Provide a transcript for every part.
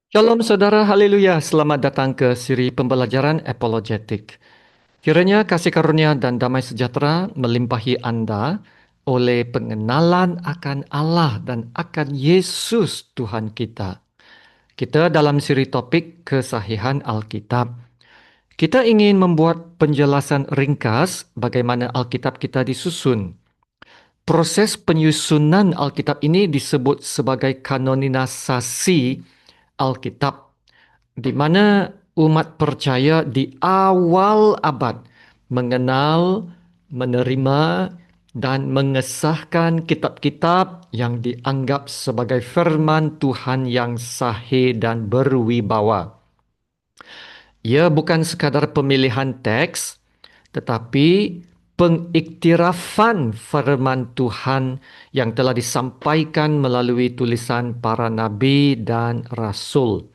Shalom saudara, haleluya. Selamat datang ke siri pembelajaran apologetik. Kiranya kasih karunia dan damai sejahtera melimpahi Anda oleh pengenalan akan Allah dan akan Yesus Tuhan kita. Kita dalam siri topik kesahihan Alkitab. Kita ingin membuat penjelasan ringkas bagaimana Alkitab kita disusun. Proses penyusunan Alkitab ini disebut sebagai kanonisasi Alkitab, di mana umat percaya di awal abad mengenal, menerima, dan mengesahkan kitab-kitab yang dianggap sebagai firman Tuhan yang sahih dan berwibawa. Ia bukan sekadar pemilihan teks, tetapi pengiktirafan firman Tuhan yang telah disampaikan melalui tulisan para nabi dan rasul.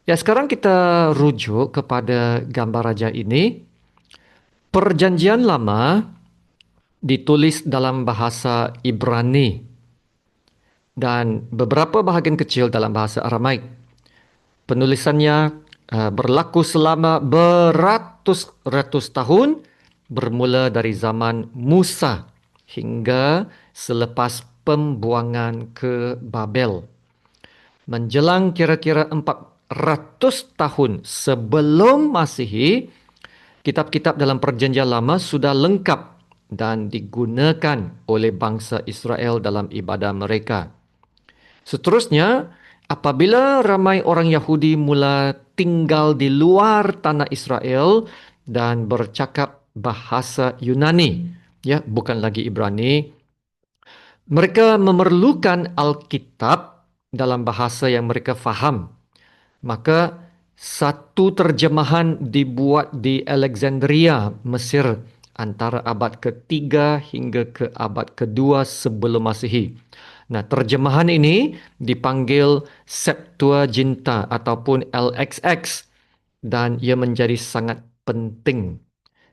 Ya, sekarang kita rujuk kepada gambar raja ini. Perjanjian Lama ditulis dalam bahasa Ibrani dan beberapa bahagian kecil dalam bahasa Aramaik. Penulisannya berlaku selama beratus-ratus tahun, bermula dari zaman Musa hingga selepas pembuangan ke Babel. Menjelang kira-kira 400 tahun sebelum Masehi, kitab-kitab dalam Perjanjian Lama sudah lengkap dan digunakan oleh bangsa Israel dalam ibadah mereka. Seterusnya, apabila ramai orang Yahudi mula tinggal di luar tanah Israel dan bercakap bahasa Yunani, ya, bukan lagi Ibrani, mereka memerlukan Alkitab dalam bahasa yang mereka faham. Maka satu terjemahan dibuat di Alexandria, Mesir, antara abad ketiga hingga ke abad kedua sebelum Masehi. Nah, terjemahan ini dipanggil Septuaginta ataupun LXX dan ia menjadi sangat penting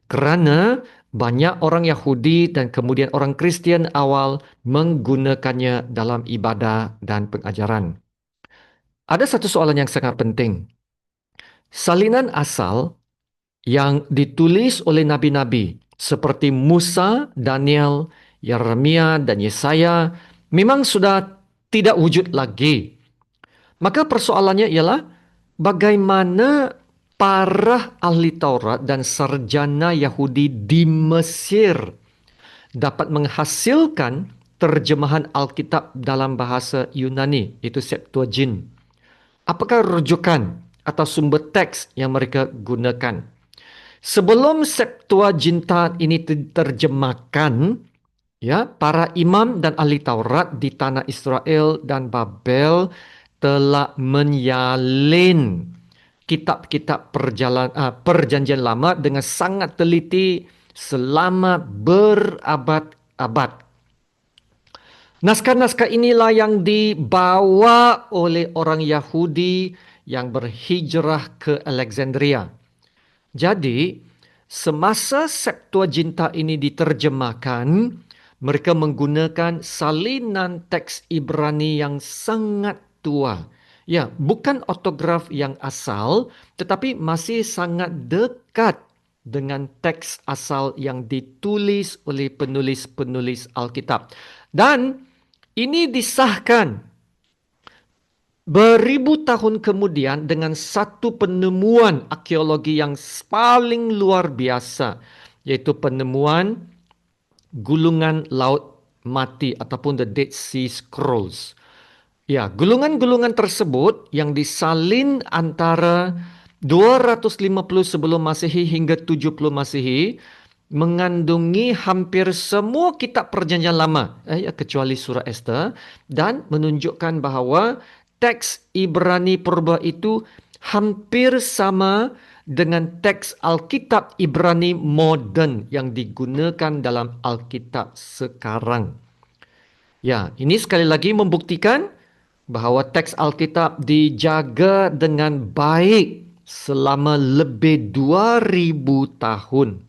kerana banyak orang Yahudi dan kemudian orang Kristian awal menggunakannya dalam ibadah dan pengajaran. Ada satu soalan yang sangat penting. Salinan asal yang ditulis oleh nabi-nabi seperti Musa, Daniel, Yeremia dan Yesaya memang sudah tidak wujud lagi. Maka persoalannya ialah bagaimana para ahli Taurat dan sarjana Yahudi di Mesir dapat menghasilkan terjemahan Alkitab dalam bahasa Yunani, itu Septuagint. Apakah rujukan atau sumber teks yang mereka gunakan? Sebelum Septuaginta ini diterjemahkan, ya, para imam dan ahli Taurat di tanah Israel dan Babel telah menyalin kitab-kitab perjanjian lama dengan sangat teliti selama berabad-abad. Naskah-naskah inilah yang dibawa oleh orang Yahudi yang berhijrah ke Alexandria. Jadi, semasa Septuaginta ini diterjemahkan, mereka menggunakan salinan teks Ibrani yang sangat tua. Ya, bukan ortograf yang asal, tetapi masih sangat dekat dengan teks asal yang ditulis oleh penulis-penulis Alkitab. Dan ini disahkan beribu tahun kemudian dengan satu penemuan arkeologi yang paling luar biasa, yaitu penemuan gulungan laut mati ataupun the Dead Sea Scrolls. Ya, gulungan-gulungan tersebut yang disalin antara 250 sebelum Masehi hingga 70 Masehi mengandungi hampir semua kitab perjanjian lama, ya, kecuali surah Esther, dan menunjukkan bahawa teks Ibrani purba itu hampir sama dengan teks Alkitab Ibrani moden yang digunakan dalam Alkitab sekarang. Ya, ini sekali lagi membuktikan bahawa teks Alkitab dijaga dengan baik selama lebih 2000 tahun.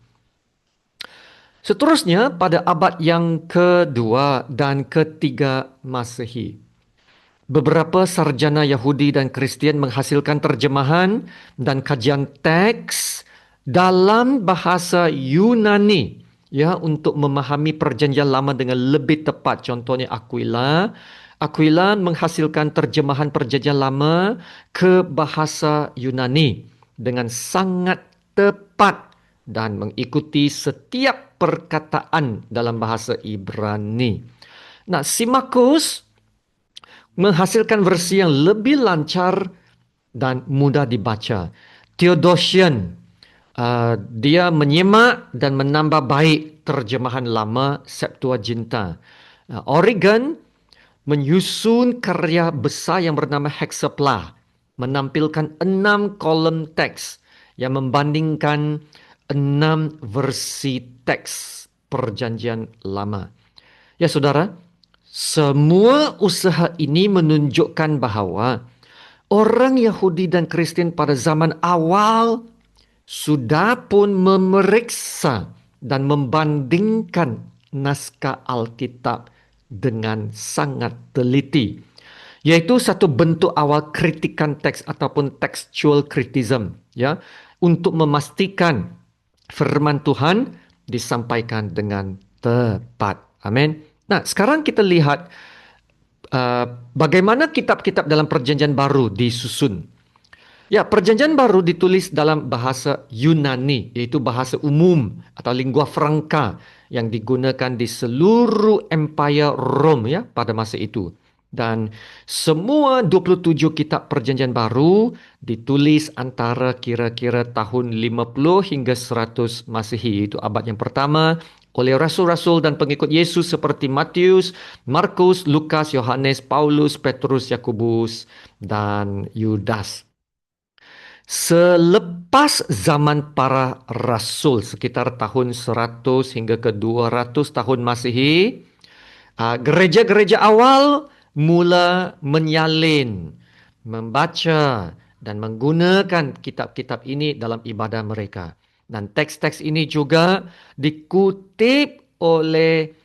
Seterusnya pada abad yang kedua dan ketiga Masehi, Beberapa sarjana Yahudi dan Kristian menghasilkan terjemahan dan kajian teks dalam bahasa Yunani, ya, untuk memahami Perjanjian Lama dengan lebih tepat. Contohnya Aquila. Aquila menghasilkan terjemahan Perjanjian Lama ke bahasa Yunani dengan sangat tepat dan mengikuti setiap perkataan dalam bahasa Ibrani. Nah, si Markus menghasilkan versi yang lebih lancar dan mudah dibaca. Theodotion, dia menyemak dan menambah baik terjemahan lama Septuaginta. Origen menyusun karya besar yang bernama Hexapla, menampilkan 6 kolom teks yang membandingkan 6 versi teks Perjanjian Lama. Ya saudara, semua usaha ini menunjukkan bahawa orang Yahudi dan Kristen pada zaman awal sudah pun memeriksa dan membandingkan naskah Alkitab dengan sangat teliti. Yaitu satu bentuk awal kritikan teks ataupun textual criticism, ya, untuk memastikan firman Tuhan disampaikan dengan tepat. Amin. Nah, sekarang kita lihat bagaimana kitab-kitab dalam Perjanjian Baru disusun. Ya, Perjanjian Baru ditulis dalam bahasa Yunani, iaitu bahasa umum atau lingua franca yang digunakan di seluruh Empire Rome, ya, pada masa itu. Dan semua 27 kitab Perjanjian Baru ditulis antara kira-kira tahun 50 hingga 100 Masehi, itu abad yang pertama, oleh rasul-rasul dan pengikut Yesus seperti Matius, Markus, Lukas, Yohanes, Paulus, Petrus, Yakobus, dan Yudas. Selepas zaman para rasul sekitar tahun 100 hingga ke 200 tahun Masehi, gereja-gereja awal mula menyalin, membaca dan menggunakan kitab-kitab ini dalam ibadah mereka. Dan teks-teks ini juga dikutip oleh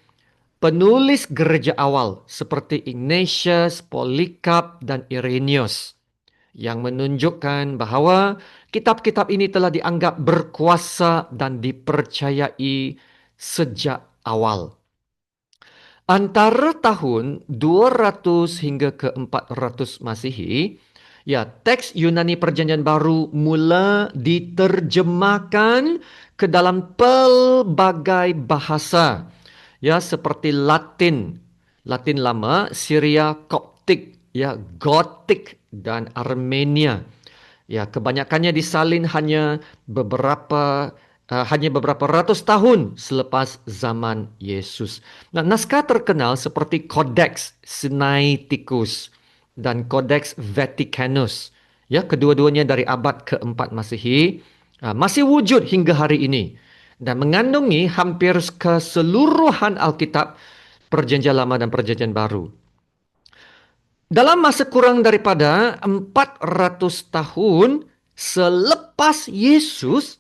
penulis gereja awal seperti Ignatius, Polycarp dan Irenaeus, yang menunjukkan bahawa kitab-kitab ini telah dianggap berkuasa dan dipercayai sejak awal. Antara tahun 200 hingga ke 400 Masehi, ya, teks Yunani Perjanjian Baru mula diterjemahkan ke dalam pelbagai bahasa, ya, seperti Latin, Latin lama, Syria, Koptik, ya, Gotik dan Armenia. Ya, kebanyakannya disalin hanya beberapa ratus tahun selepas zaman Yesus. Nah, naskah terkenal seperti Codex Sinaiticus dan Codex Vaticanus, ya, kedua-duanya dari abad keempat Masehi, masih wujud hingga hari ini dan mengandungi hampir keseluruhan Alkitab Perjanjian Lama dan Perjanjian Baru. Dalam masa kurang daripada 400 tahun selepas Yesus,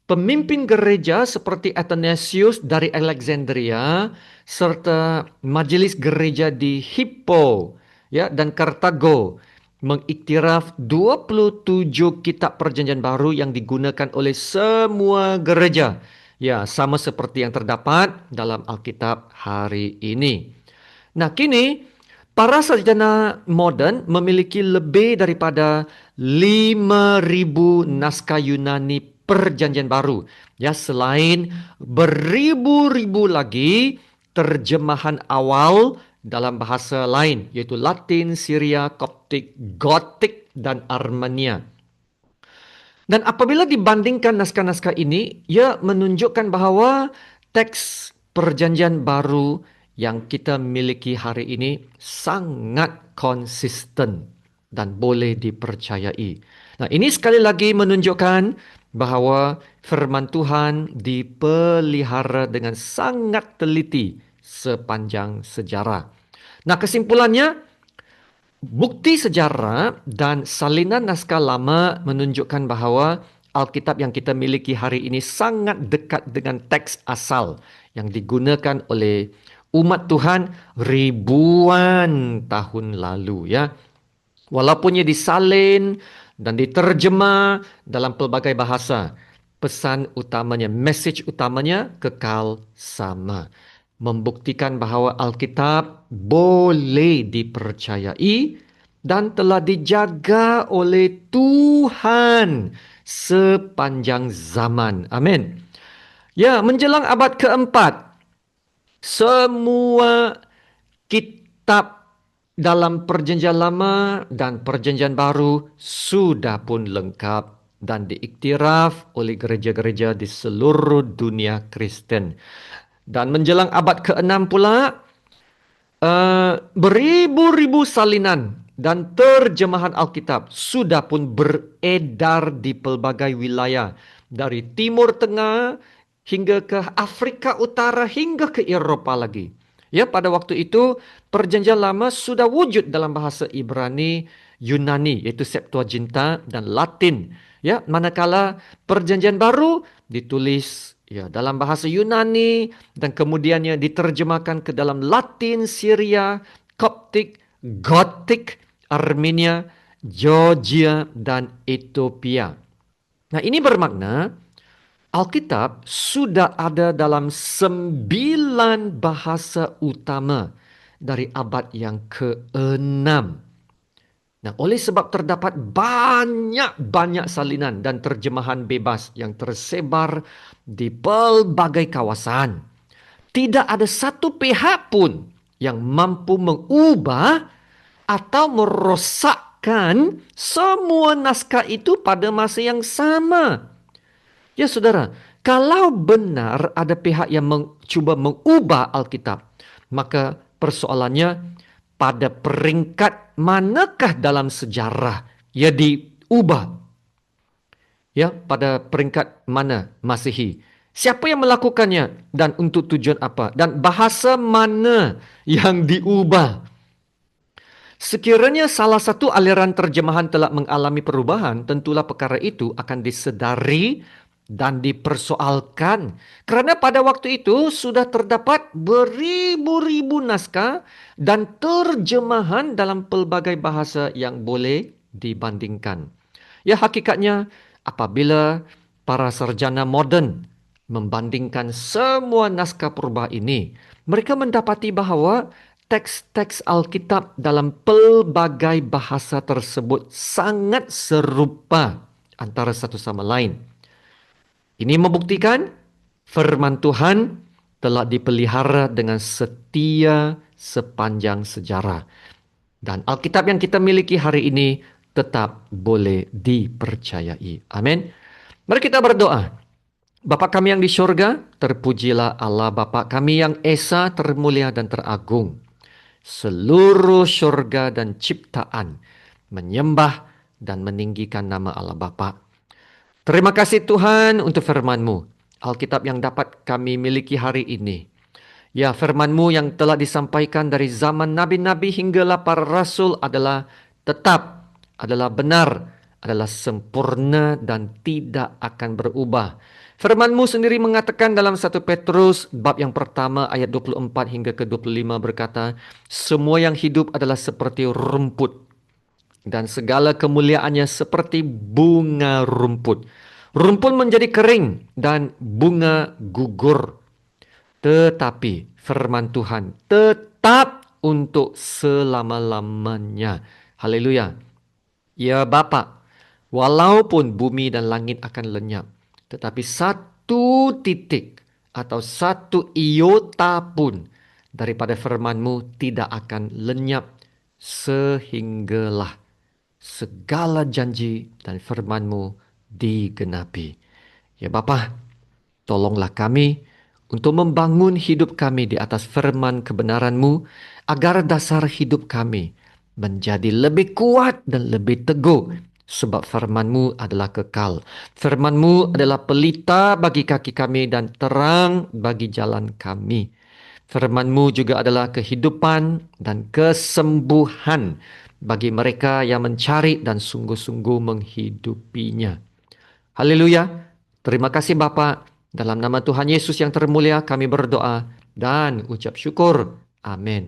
pemimpin gereja seperti Athanasius dari Alexandria serta majelis gereja di Hippo, ya, dan Kartago mengiktiraf 27 kitab Perjanjian Baru yang digunakan oleh semua gereja. Ya, sama seperti yang terdapat dalam Alkitab hari ini. Nah, kini para sarjana moden memiliki lebih daripada 5.000 naskah Yunani Perjanjian Baru. Ya, selain beribu-ribu lagi terjemahan awal dalam bahasa lain, yaitu Latin, Syria, Koptik, Gotik, dan Armenia. Dan apabila dibandingkan naskah-naskah ini, ia menunjukkan bahawa teks Perjanjian Baru yang kita miliki hari ini sangat konsisten dan boleh dipercayai. Nah, ini sekali lagi menunjukkan bahawa firman Tuhan dipelihara dengan sangat teliti sepanjang sejarah. Nah, kesimpulannya, bukti sejarah dan salinan naskah lama menunjukkan bahawa Alkitab yang kita miliki hari ini sangat dekat dengan teks asal yang digunakan oleh umat Tuhan ribuan tahun lalu ya. Walaupun ia disalin dan diterjemah dalam pelbagai bahasa, pesan utamanya, message utamanya kekal sama. Membuktikan bahawa Alkitab boleh dipercayai dan telah dijaga oleh Tuhan sepanjang zaman. Amin. Ya, menjelang abad keempat, semua kitab dalam Perjanjian Lama dan Perjanjian Baru sudah pun lengkap dan diiktiraf oleh gereja-gereja di seluruh dunia Kristen. Dan menjelang abad ke-6 pula, beribu-ribu salinan dan terjemahan Alkitab sudah pun beredar di pelbagai wilayah. Dari Timur Tengah hingga ke Afrika Utara hingga ke Eropah lagi. Ya, pada waktu itu Perjanjian Lama sudah wujud dalam bahasa Ibrani, Yunani iaitu Septuaginta dan Latin. Ya, manakala Perjanjian Baru ditulis ya dalam bahasa Yunani dan kemudiannya diterjemahkan ke dalam Latin, Syria, Koptik, Gotik, Armenia, Georgia dan Ethiopia. Nah, ini bermakna Alkitab sudah ada dalam 9 bahasa utama dari abad yang ke-6. Nah, oleh sebab terdapat banyak-banyak salinan dan terjemahan bebas yang tersebar di pelbagai kawasan, tidak ada satu pihak pun yang mampu mengubah atau merosakkan semua naskah itu pada masa yang sama. Ya saudara, kalau benar ada pihak yang cuba mengubah Alkitab, maka persoalannya pada peringkat manakah dalam sejarah ia diubah? Ya, pada peringkat mana Masihi? Siapa yang melakukannya dan untuk tujuan apa? Dan bahasa mana yang diubah? Sekiranya salah satu aliran terjemahan telah mengalami perubahan, tentulah perkara itu akan disedari dan dipersoalkan. Kerana pada waktu itu sudah terdapat beribu-ribu naskah dan terjemahan dalam pelbagai bahasa yang boleh dibandingkan. Ya, hakikatnya apabila para sarjana moden membandingkan semua naskah purba ini, mereka mendapati bahawa teks-teks Alkitab dalam pelbagai bahasa tersebut sangat serupa antara satu sama lain. Ini membuktikan firman Tuhan telah dipelihara dengan setia sepanjang sejarah. Dan Alkitab yang kita miliki hari ini tetap boleh dipercayai. Amin. Mari kita berdoa. Bapa kami yang di syurga, terpujilah Allah Bapa kami yang esa, termulia dan teragung. Seluruh syurga dan ciptaan menyembah dan meninggikan nama Allah Bapa. Terima kasih Tuhan untuk firman-Mu, Alkitab yang dapat kami miliki hari ini. Ya, firman-Mu yang telah disampaikan dari zaman nabi-nabi hinggalah para rasul adalah tetap, adalah benar, adalah sempurna dan tidak akan berubah. Firman-Mu sendiri mengatakan dalam 1 Petrus bab yang pertama ayat 24 hingga ke 25 berkata, semua yang hidup adalah seperti rumput dan segala kemuliaannya seperti bunga rumput. Rumput menjadi kering dan bunga gugur. Tetapi firman Tuhan tetap untuk selama-lamanya. Haleluya. Ya Bapa, walaupun bumi dan langit akan lenyap, tetapi satu titik atau satu iota pun daripada firman-Mu tidak akan lenyap sehinggalah segala janji dan firman-Mu digenapi. Ya Bapa, tolonglah kami untuk membangun hidup kami di atas firman kebenaran-Mu agar dasar hidup kami menjadi lebih kuat dan lebih teguh sebab firman-Mu adalah kekal. Firman-Mu adalah pelita bagi kaki kami dan terang bagi jalan kami. Firman-Mu juga adalah kehidupan dan kesembuhan bagi mereka yang mencari dan sungguh-sungguh menghidupinya. Haleluya. Terima kasih Bapa. Dalam nama Tuhan Yesus yang termulia kami berdoa dan ucap syukur. Amin.